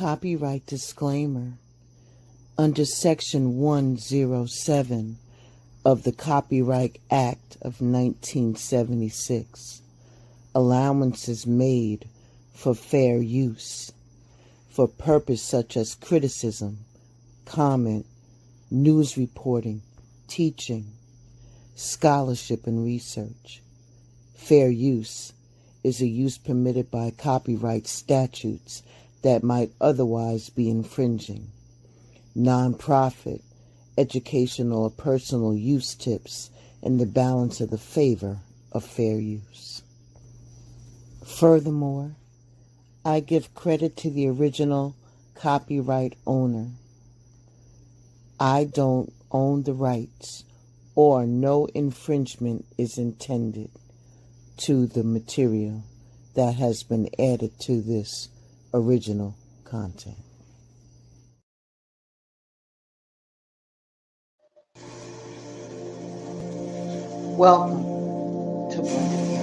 Copyright disclaimer. Under Section 107 of the Copyright Act of 1976, allowances made for fair use, for purpose such as criticism, comment, news reporting, teaching, scholarship, and research. Fair use is a use permitted by copyright statutes that might otherwise be infringing. Non-profit, educational, or personal use tips in the balance of the favor of fair use. Furthermore, I give credit to the original copyright owner. I don't own the rights, or no infringement is intended to the material that has been added to this original content. Welcome to Blended Together.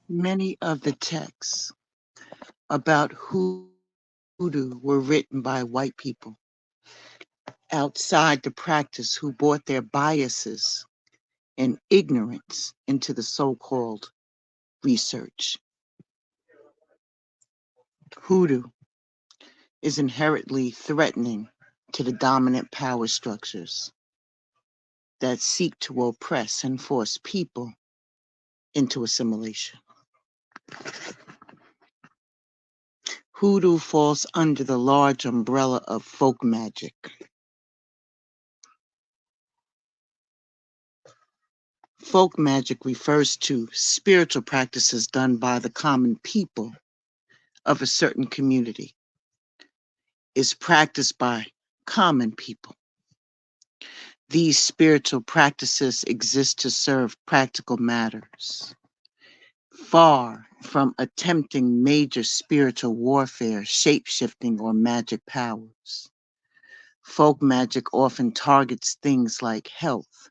Many of the texts about Hoodoo were written by white people outside the practice who brought their biases and ignorance into the so-called research. Hoodoo is inherently threatening to the dominant power structures that seek to oppress and force people into assimilation. Hoodoo falls under the large umbrella of folk magic. Folk magic refers to spiritual practices done by the common people of a certain community. Is practiced by common people. These spiritual practices exist to serve practical matters, far from attempting major spiritual warfare, shape-shifting, or magic powers. Folk magic often targets things like health,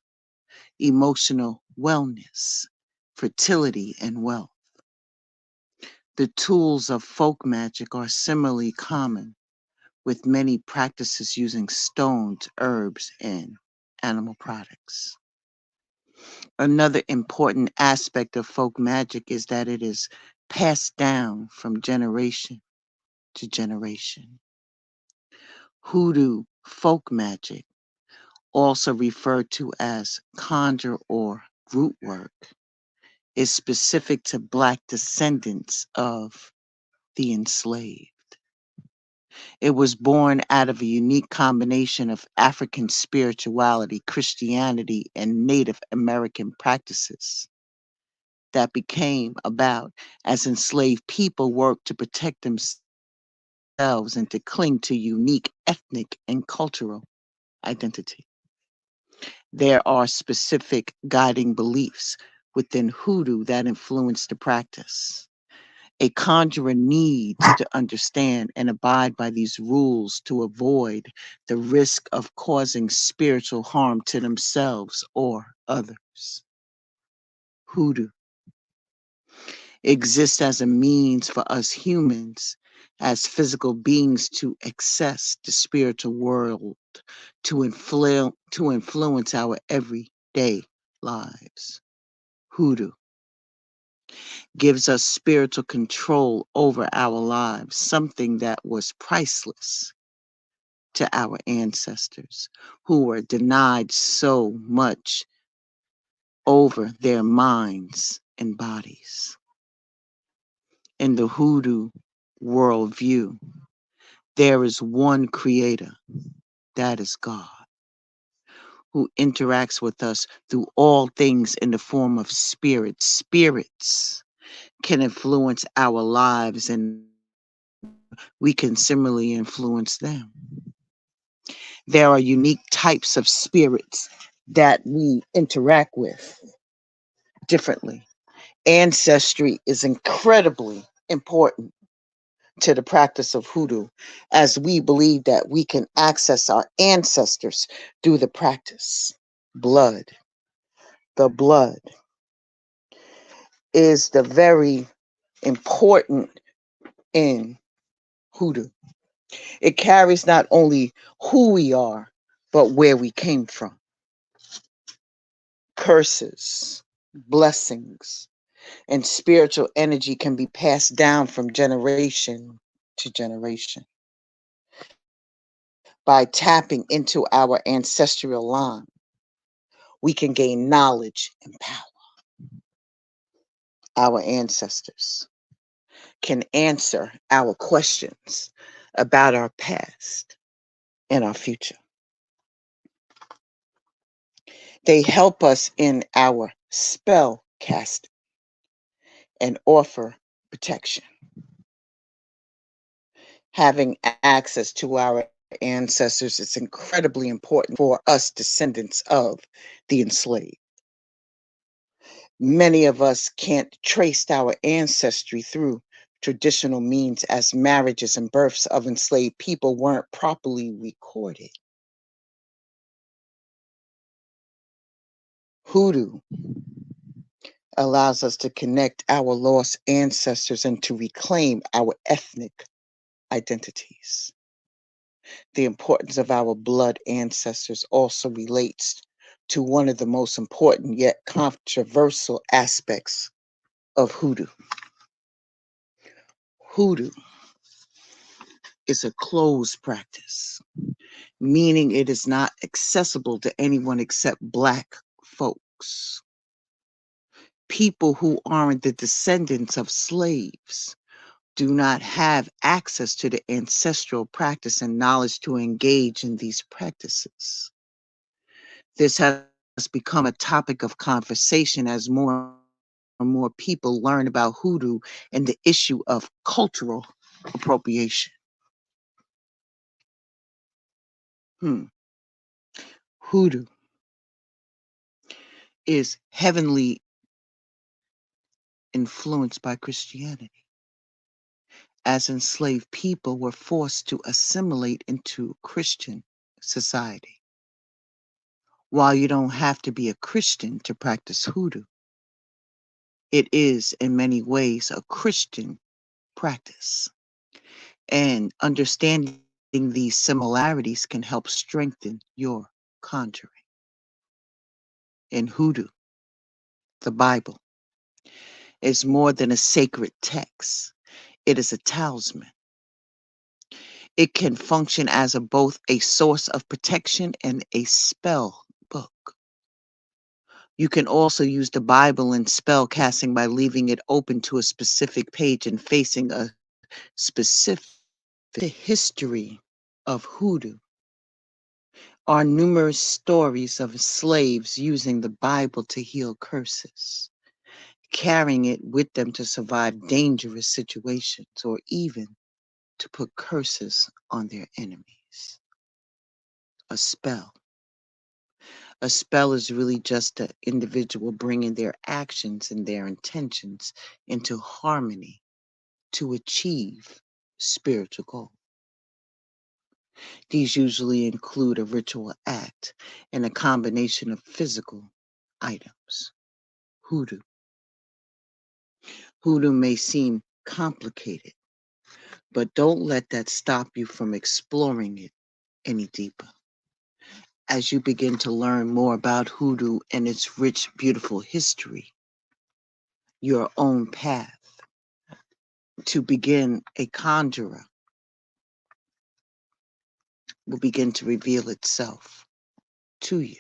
emotional wellness, fertility, and wealth. The tools of folk magic are similarly common, with many practices using stones, herbs, and animal products. Another important aspect of folk magic is that it is passed down from generation to generation. Hoodoo folk magic, also referred to as conjure or root work, is specific to Black descendants of the enslaved. It was born out of a unique combination of African spirituality, Christianity, and Native American practices that became about as enslaved people worked to protect themselves and to cling to unique ethnic and cultural identity. There are specific guiding beliefs within hoodoo that influence the practice. A conjurer needs to understand and abide by these rules to avoid the risk of causing spiritual harm to themselves or others. Hoodoo exists as a means for us humans as physical beings to access the spiritual world, to influence our everyday lives. Hoodoo gives us spiritual control over our lives, something that was priceless to our ancestors who were denied so much over their minds and bodies. In the hoodoo worldview, there is one creator, that is God, who interacts with us through all things in the form of spirits. Spirits can influence our lives and we can similarly influence them. There are unique types of spirits that we interact with differently. Ancestry is incredibly important to the practice of hoodoo, as we believe that we can access our ancestors through the practice. Blood. The blood is the very important in hoodoo. It carries not only who we are, but where we came from. Curses, blessings, and spiritual energy can be passed down from generation to generation. By tapping into our ancestral line, we can gain knowledge and power. Our ancestors can answer our questions about our past and our future. They help us in our spell casting and offer protection. Having access to our ancestors is incredibly important for us descendants of the enslaved. Many of us can't trace our ancestry through traditional means as marriages and births of enslaved people weren't properly recorded. Hoodoo allows us to connect our lost ancestors and to reclaim our ethnic identities. The importance of our blood ancestors also relates to one of the most important yet controversial aspects of hoodoo. Hoodoo is a closed practice, meaning it is not accessible to anyone except Black folks. People who aren't the descendants of slaves do not have access to the ancestral practice and knowledge to engage in these practices. This has become a topic of conversation as more and more people learn about hoodoo and the issue of cultural appropriation. Hoodoo is heavily influenced by Christianity, as enslaved people were forced to assimilate into Christianism. society. While you don't have to be a Christian to practice hoodoo, it is in many ways a Christian practice. And understanding these similarities can help strengthen your conjuring. In hoodoo, the Bible is more than a sacred text. It is a talisman. It can function as both a source of protection and a spell book. You can also use the Bible in spell casting by leaving it open to a specific page and facing a specific. The history of hoodoo are numerous stories of slaves using the Bible to heal curses, carrying it with them to survive dangerous situations, or even to put curses on their enemies. A spell. A spell is really just an individual bringing their actions and their intentions into harmony to achieve spiritual goals. These usually include a ritual act and a combination of physical items. Hoodoo. Hoodoo may seem complicated, but don't let that stop you from exploring it any deeper. As you begin to learn more about hoodoo and its rich, beautiful history, your own path to begin a conjurer will begin to reveal itself to you.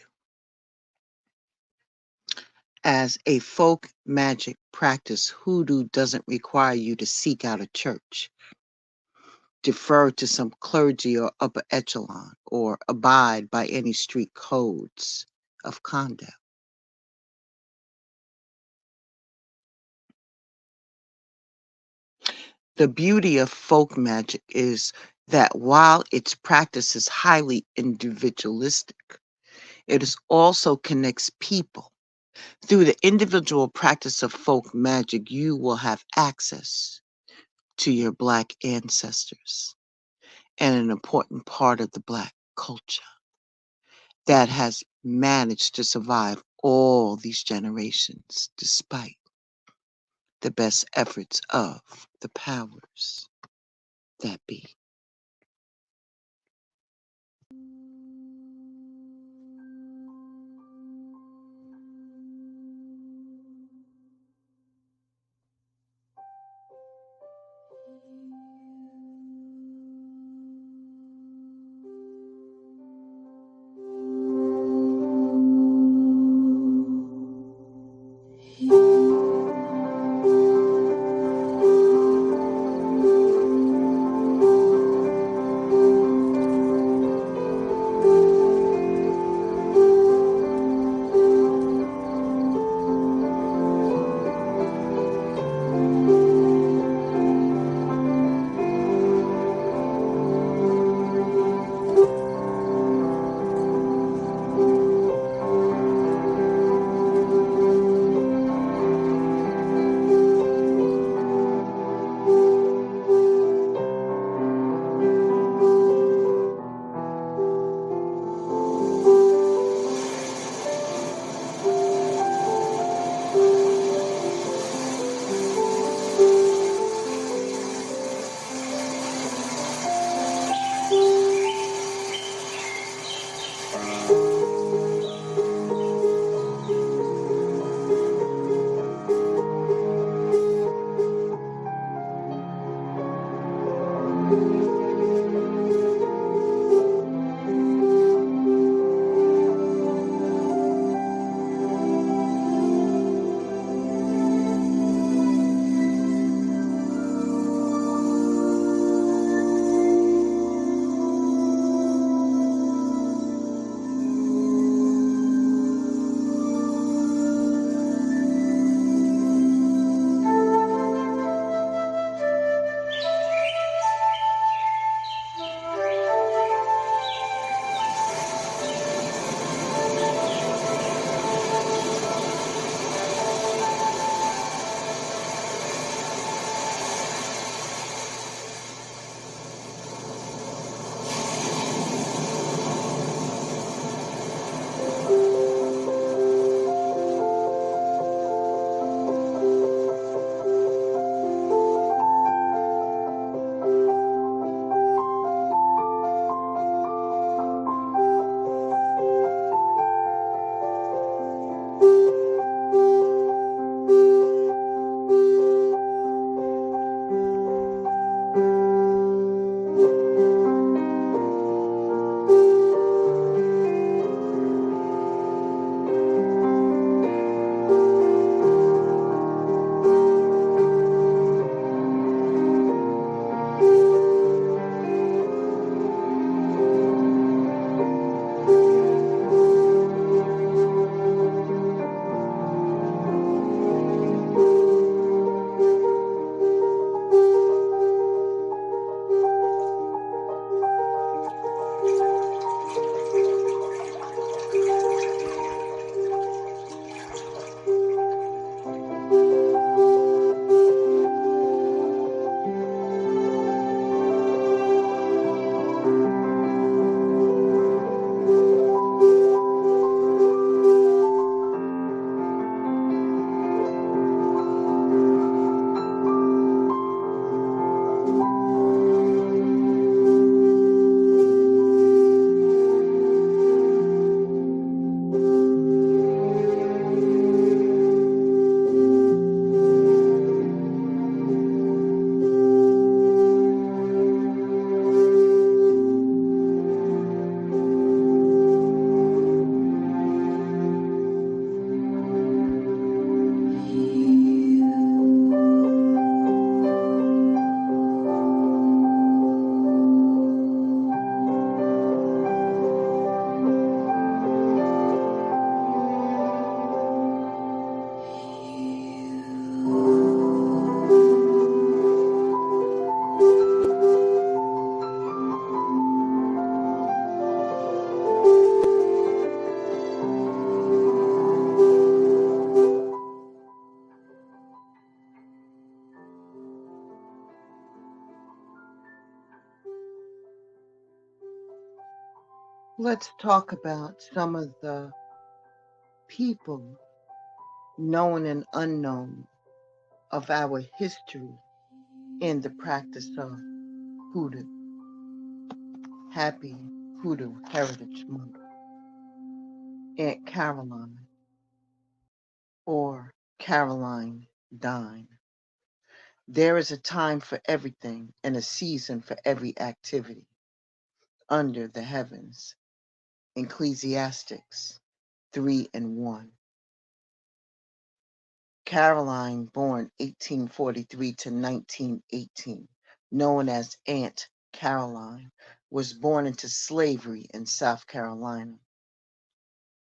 As a folk magic practice, hoodoo doesn't require you to seek out a church, defer to some clergy or upper echelon, or abide by any street codes of conduct. The beauty of folk magic is that while its practice is highly individualistic, it is also connects people. Through the individual practice of folk magic, you will have access to your Black ancestors and an important part of the Black culture that has managed to survive all these generations despite the best efforts of the powers that be. Let's talk about some of the people, known and unknown, of our history in the practice of Hoodoo. Happy Hoodoo Heritage Month. Aunt Caroline, or Caroline Dine. There is a time for everything and a season for every activity under the heavens. Ecclesiastics 3:1. Caroline, born 1843 to 1918, known as Aunt Caroline, was born into slavery in South Carolina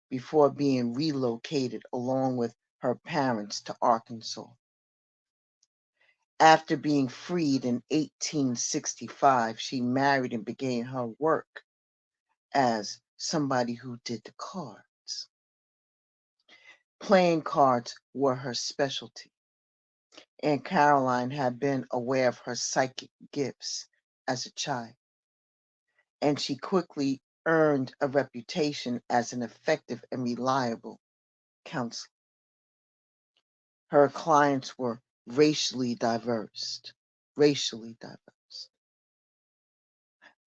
before being relocated along with her parents to Arkansas. After being freed in 1865, she married and began her work as somebody who did the cards. Playing cards were her specialty, and Caroline had been aware of her psychic gifts as a child, and she quickly earned a reputation as an effective and reliable counselor. Her clients were racially diverse,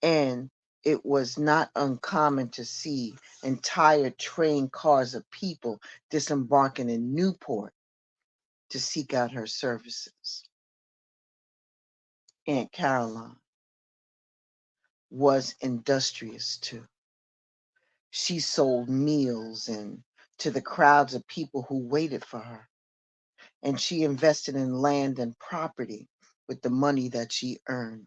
and it was not uncommon to see entire train cars of people disembarking in Newport to seek out her services. Aunt Caroline was industrious too. She sold meals and to the crowds of people who waited for her, and she invested in land and property with the money that she earned.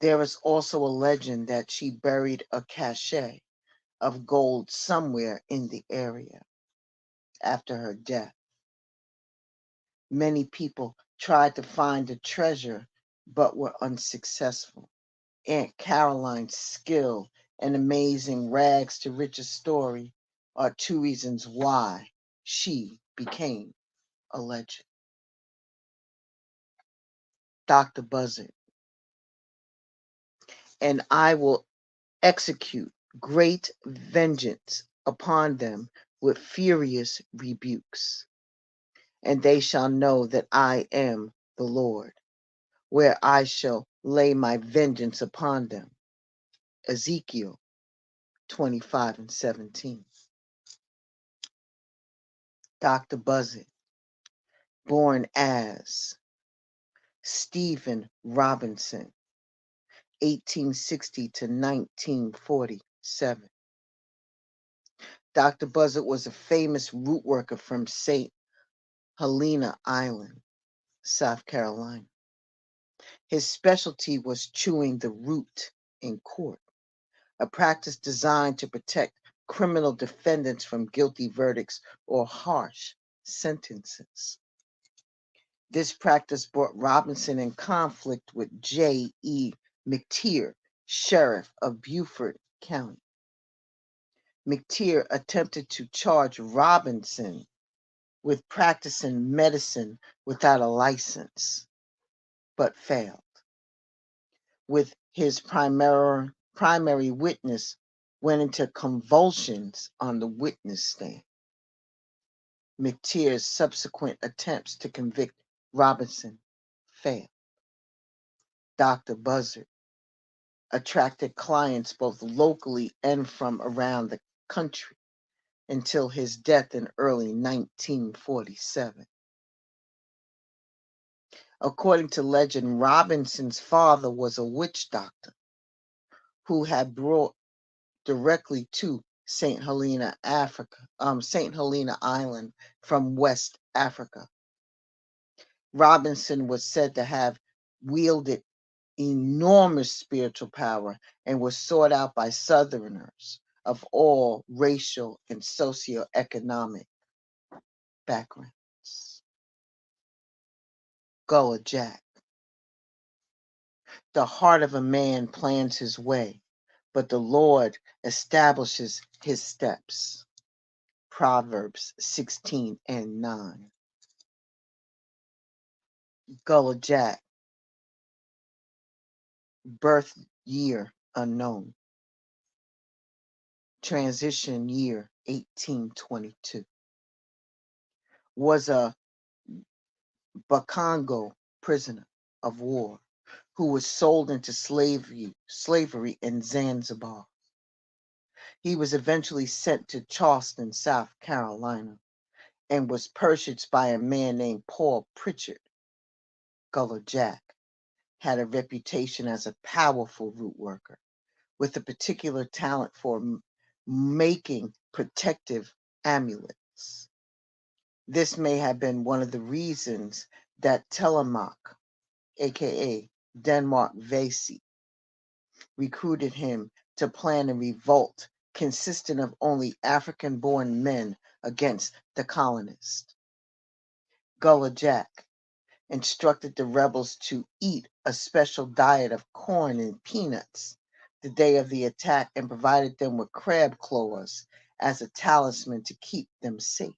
There is also a legend that she buried a cache of gold somewhere in the area after her death. Many people tried to find the treasure but were unsuccessful. Aunt Caroline's skill and amazing rags to riches story are two reasons why she became a legend. Dr. Buzzard, and I will execute great vengeance upon them with furious rebukes, and they shall know that I am the Lord, where I shall lay my vengeance upon them. Ezekiel 25:17. Dr. Buzzard, born as Stephen Robinson, 1860 to 1947. Dr. Buzzard was a famous root worker from St. Helena Island, South Carolina. His specialty was chewing the root in court, a practice designed to protect criminal defendants from guilty verdicts or harsh sentences. This practice brought Robinson in conflict with J.E. McTeer, sheriff of Beaufort County. McTeer attempted to charge Robinson with practicing medicine without a license, but failed. With his primary witness went into convulsions on the witness stand. McTeer's subsequent attempts to convict Robinson failed. Dr. Buzzard attracted clients both locally and from around the country until his death in early 1947. According to legend, Robinson's father was a witch doctor who had brought directly to St. Helena Island from West Africa. Robinson was said to have wielded enormous spiritual power and was sought out by Southerners of all racial and socioeconomic backgrounds. Gullah Jack. The heart of a man plans his way, but the Lord establishes his steps. Proverbs 16:9. Gullah Jack, birth year unknown. transition year 1822, was a Bakongo prisoner of war who was sold into slavery in Zanzibar. He was eventually sent to Charleston, South Carolina, and was purchased by a man named Paul Pritchard. Gullah Jack had a reputation as a powerful root worker with a particular talent for making protective amulets. This may have been one of the reasons that Telemark, aka Denmark Vesey, recruited him to plan a revolt consisting of only African born men against the colonists. Gullah Jack instructed the rebels to eat a special diet of corn and peanuts the day of the attack and provided them with crab claws as a talisman to keep them safe.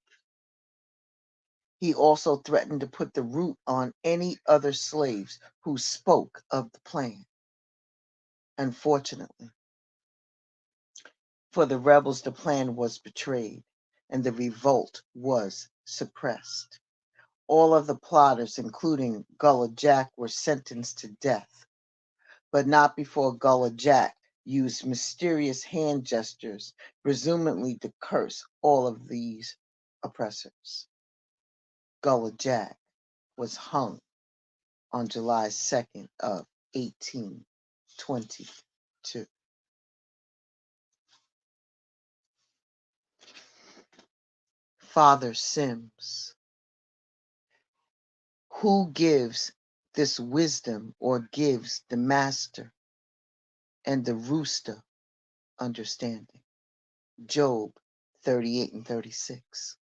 He also threatened to put the root on any other slaves who spoke of the plan. Unfortunately, for the rebels, the plan was betrayed and the revolt was suppressed. All of the plotters, including Gullah Jack, were sentenced to death, but not before Gullah Jack used mysterious hand gestures, presumably to curse all of these oppressors. Gullah Jack was hung on July 2nd of 1822. Father Sims, who gives this wisdom or gives the master and the rooster understanding? Job 38 and 36.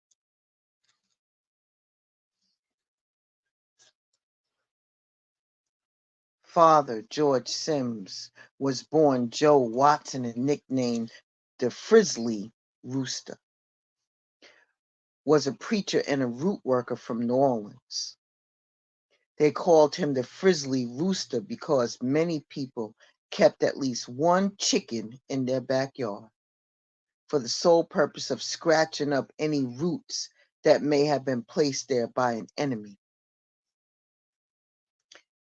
Father George Sims was born Joe Watson and nicknamed the Frizzly Rooster. Was a preacher and a root worker from New Orleans. They called him the Frizzly Rooster because many people kept at least one chicken in their backyard for the sole purpose of scratching up any roots that may have been placed there by an enemy.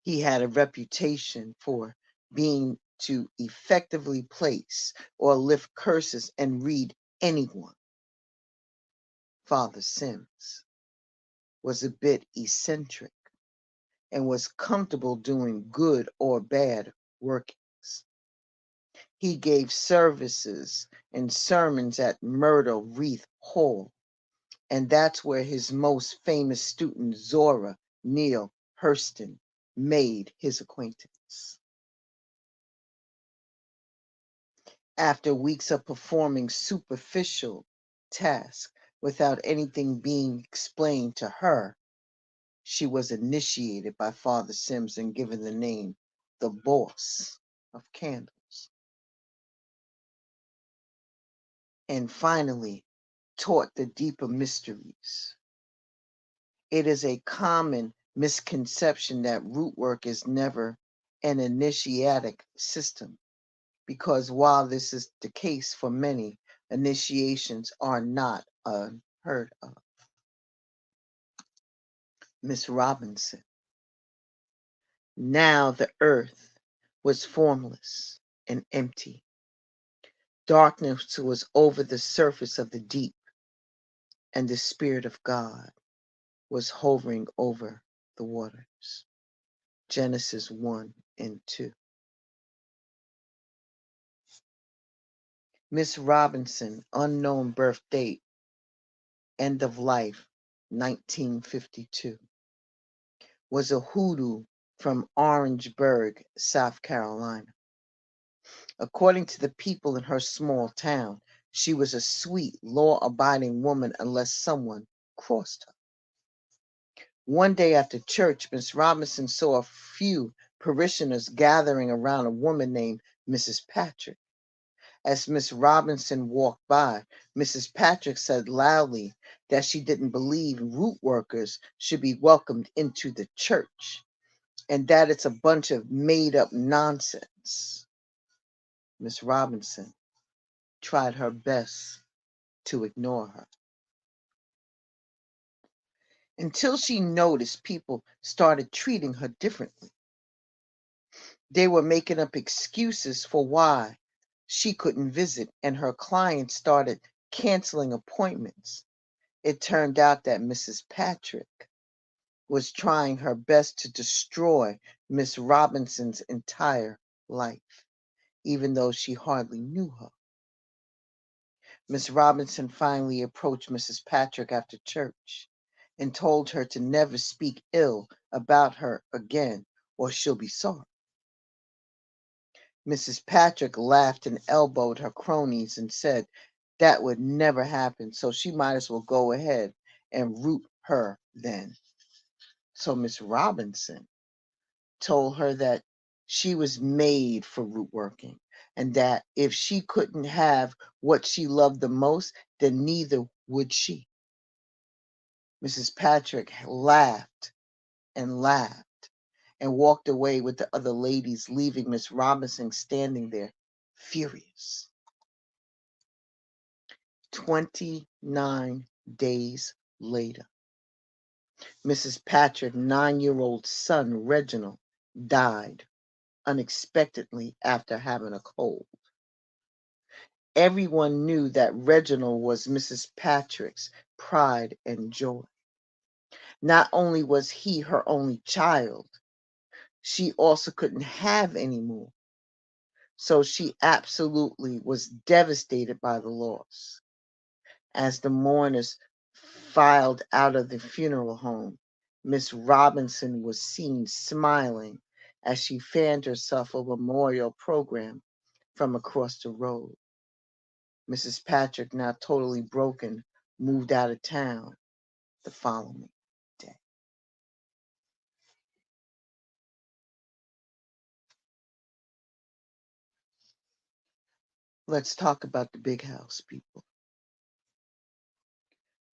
He had a reputation for being to effectively place or lift curses and read anyone. Father Sims was a bit eccentric and was comfortable doing good or bad workings. He gave services and sermons at Myrtle Wreath Hall, and that's where his most famous student, Zora Neale Hurston, made his acquaintance. After weeks of performing superficial tasks without anything being explained to her, she was initiated by Father Sims and given the name the Boss of Candles. And finally, taught the deeper mysteries. It is a common misconception that root work is never an initiatic system, because while this is the case for many, initiations are not unheard of. Miss Robinson. Now the earth was formless and empty. Darkness was over the surface of the deep, and the Spirit of God was hovering over the waters. Genesis 1 and 2. Miss Robinson, unknown birth date, end of life, 1952, was a hoodoo from Orangeburg, South Carolina. According to the people in her small town, she was a sweet, law-abiding woman unless someone crossed her. One day after church, Miss Robinson saw a few parishioners gathering around a woman named Mrs. Patrick. As Miss Robinson walked by, Mrs. Patrick said loudly that she didn't believe root workers should be welcomed into the church and that it's a bunch of made-up nonsense. Miss Robinson tried her best to ignore her. Until she noticed people started treating her differently. They were making up excuses for why she couldn't visit, and her clients started canceling appointments. It turned out that Mrs. Patrick was trying her best to destroy Miss Robinson's entire life, even though she hardly knew her. Miss Robinson finally approached Mrs. Patrick after church and told her to never speak ill about her again or she'll be sorry. Mrs. Patrick laughed and elbowed her cronies and said that would never happen, so she might as well go ahead and root her then. So Miss Robinson told her that she was made for root working and that if she couldn't have what she loved the most, then neither would she. Mrs. Patrick laughed and laughed and walked away with the other ladies, leaving Miss Robinson standing there furious. 29 days later, Mrs. Patrick's 9-year-old son, Reginald, died unexpectedly after having a cold. Everyone knew that Reginald was Mrs. Patrick's pride and joy. Not only was he her only child, she also couldn't have any more. So she absolutely was devastated by the loss. As the mourners filed out of the funeral home, Miss Robinson was seen smiling as she fanned herself a memorial program from across the road. Mrs. Patrick, now totally broken, moved out of town the following day. Let's talk about the big house, people.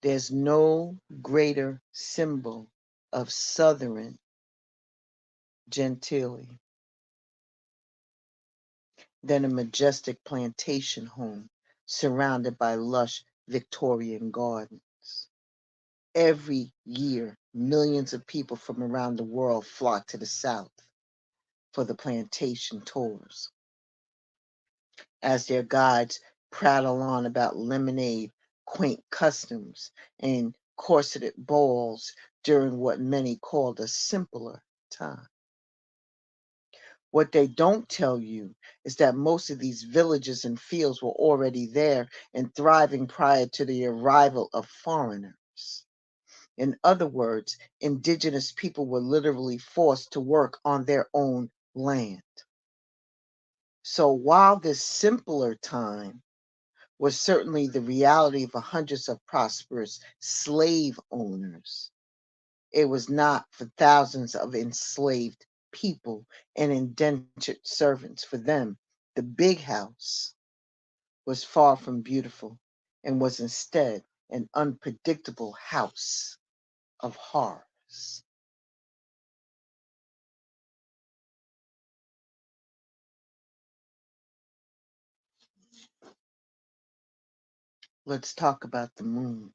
There's no greater symbol of Southern gentility than a majestic plantation home surrounded by lush Victorian gardens. Every year, millions of people from around the world flock to the South for the plantation tours. As their guides prattle on about lemonade, quaint customs, and corseted balls during what many called a simpler time. What they don't tell you is that most of these villages and fields were already there and thriving prior to the arrival of foreigners. In other words, indigenous people were literally forced to work on their own land. So while this simpler time was certainly the reality for hundreds of prosperous slave owners, it was not for thousands of enslaved people and indentured servants. For them, the big house was far from beautiful and was instead an unpredictable house of horrors. Let's talk about the moon.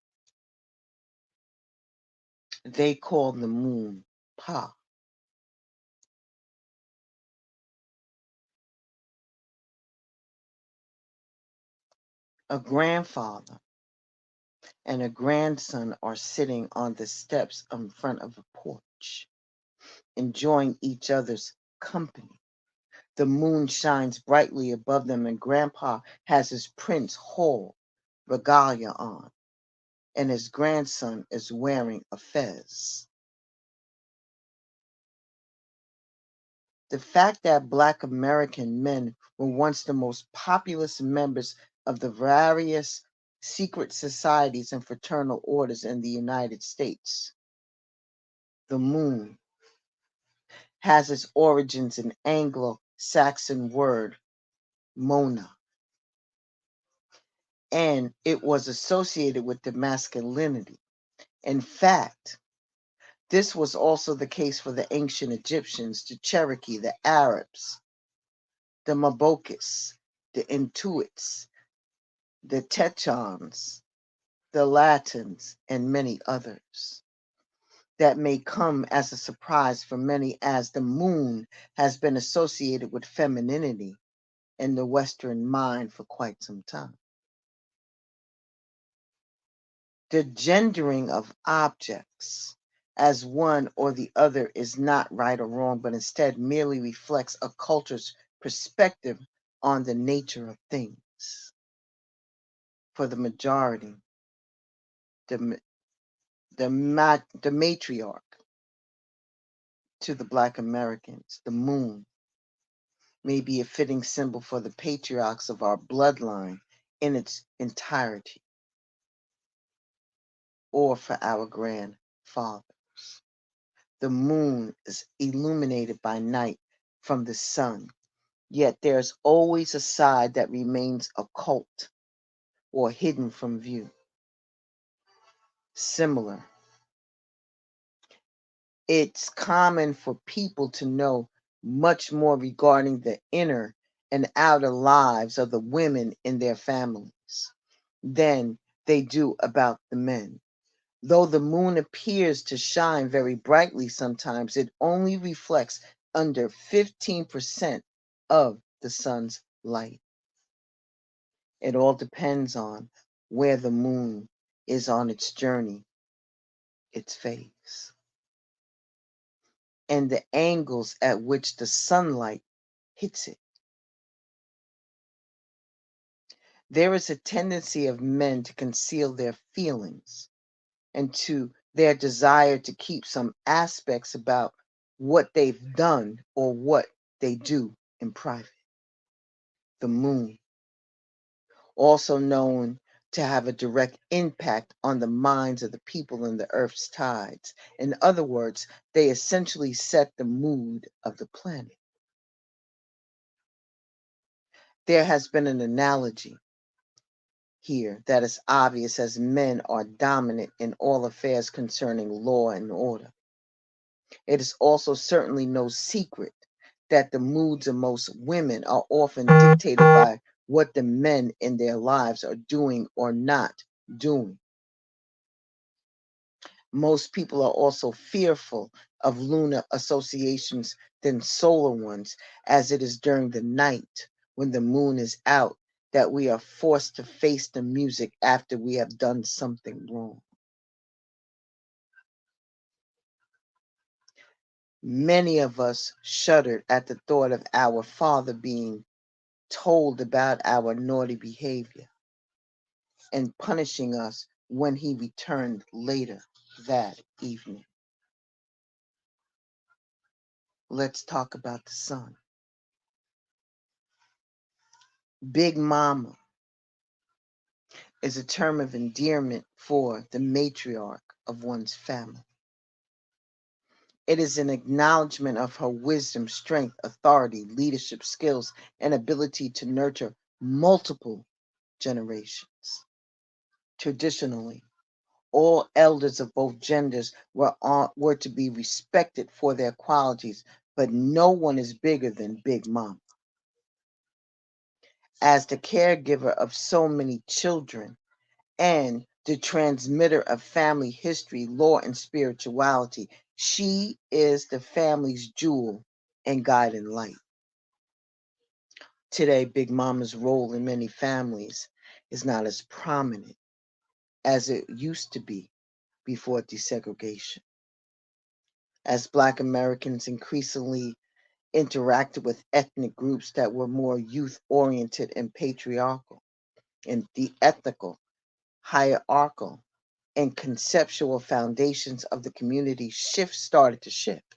They call the moon Pa, a grandfather and a grandson are sitting on the steps in front of a porch, enjoying each other's company. The moon shines brightly above them, and Grandpa has his Prince Hall regalia on, and his grandson is wearing a fez. The fact that Black American men were once the most populous members of the various secret societies and fraternal orders in the United States. The moon has its origins in Anglo-Saxon word Mona, and it was associated with the masculinity. In fact, this was also the case for the ancient Egyptians, the Cherokee, the Arabs, the Mabokis, the Intuits, the Techons, the Latins, and many others. That may come as a surprise for many, as the moon has been associated with femininity in the Western mind for quite some time. The gendering of objects as one or the other is not right or wrong, but instead merely reflects a culture's perspective on the nature of things. For the majority, the, the matriarch to the Black Americans, the moon, may be a fitting symbol for the patriarchs of our bloodline in its entirety, or for our grandfathers. The moon is illuminated by night from the sun, yet there's always a side that remains occult or hidden from view. Similar, it's common for people to know much more regarding the inner and outer lives of the women in their families than they do about the men. Though the moon appears to shine very brightly sometimes, it only reflects under 15% of the sun's light. It all depends on where the moon is on its journey, its phase, and the angles at which the sunlight hits it. There is a tendency of men to conceal their feelings and to their desire to keep some aspects about what they've done or what they do in private. The moon, also known to have a direct impact on the minds of the people in the earth's tides. In other words, they essentially set the mood of the planet. There has been an analogy here that is obvious, as men are dominant in all affairs concerning law and order. It is also certainly no secret that the moods of most women are often dictated by what the men in their lives are doing or not doing. Most people are also fearful of lunar associations than solar ones, as it is during the night when the moon is out that we are forced to face the music after we have done something wrong. Many of us shuddered at the thought of our father being told about our naughty behavior and punishing us when he returned later that evening. Let's talk about the sun. Big Mama is a term of endearment for the matriarch of one's family. It is an acknowledgement of her wisdom, strength, authority, leadership skills, and ability to nurture multiple generations. Traditionally, all elders of both genders were to be respected for their qualities, but no one is bigger than Big Mama. As the caregiver of so many children and the transmitter of family history, lore, and spirituality, she is the family's jewel and guiding light. Today, Big Mama's role in many families is not as prominent as it used to be before desegregation. As Black Americans increasingly interacted with ethnic groups that were more youth oriented and patriarchal, and the ethical, hierarchical, and conceptual foundations of the community started to shift.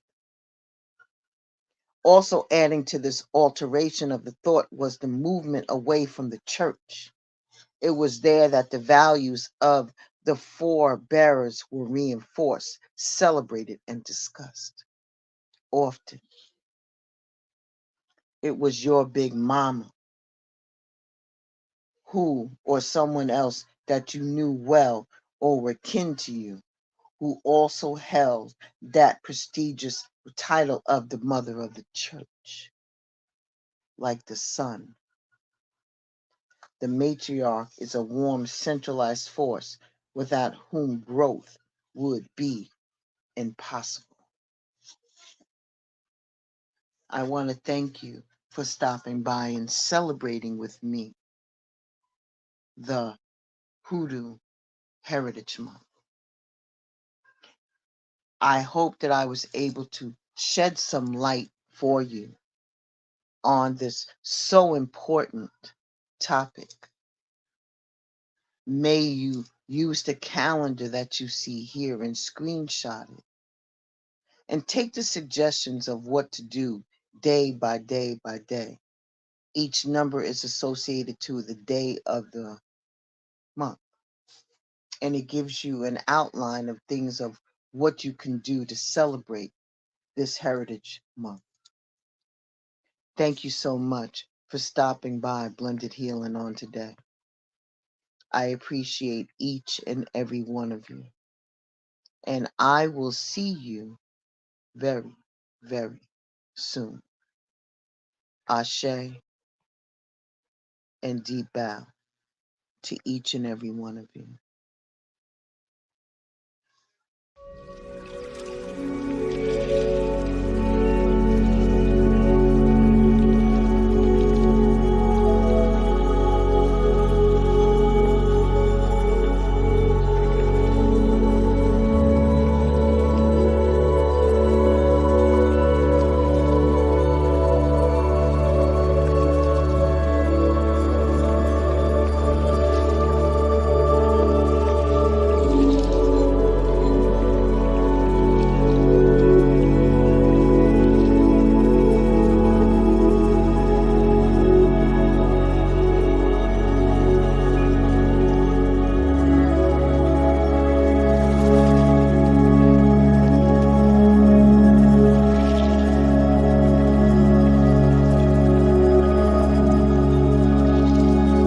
Also adding to this alteration of the thought was the movement away from the church. It was there that the values of the forebearers were reinforced, celebrated, and discussed. Often, it was your Big Mama who, or someone else that you knew well or were kin to you, who also held that prestigious title of the mother of the church, like the sun. The matriarch is a warm, centralized force without whom growth would be impossible. I want to thank you for stopping by and celebrating with me the Hoodoo Heritage Month. I hope that I was able to shed some light for you on this so important topic. May you use the calendar that you see here and screenshot it and take the suggestions of what to do day by day by day. Each number is associated to the day of the month, and it gives you an outline of things of what you can do to celebrate this Heritage Month. Thank you so much for stopping by Blended Healing on today. I appreciate each and every one of you. And I will see you very, very soon. Ashe and deep bow to each and every one of you.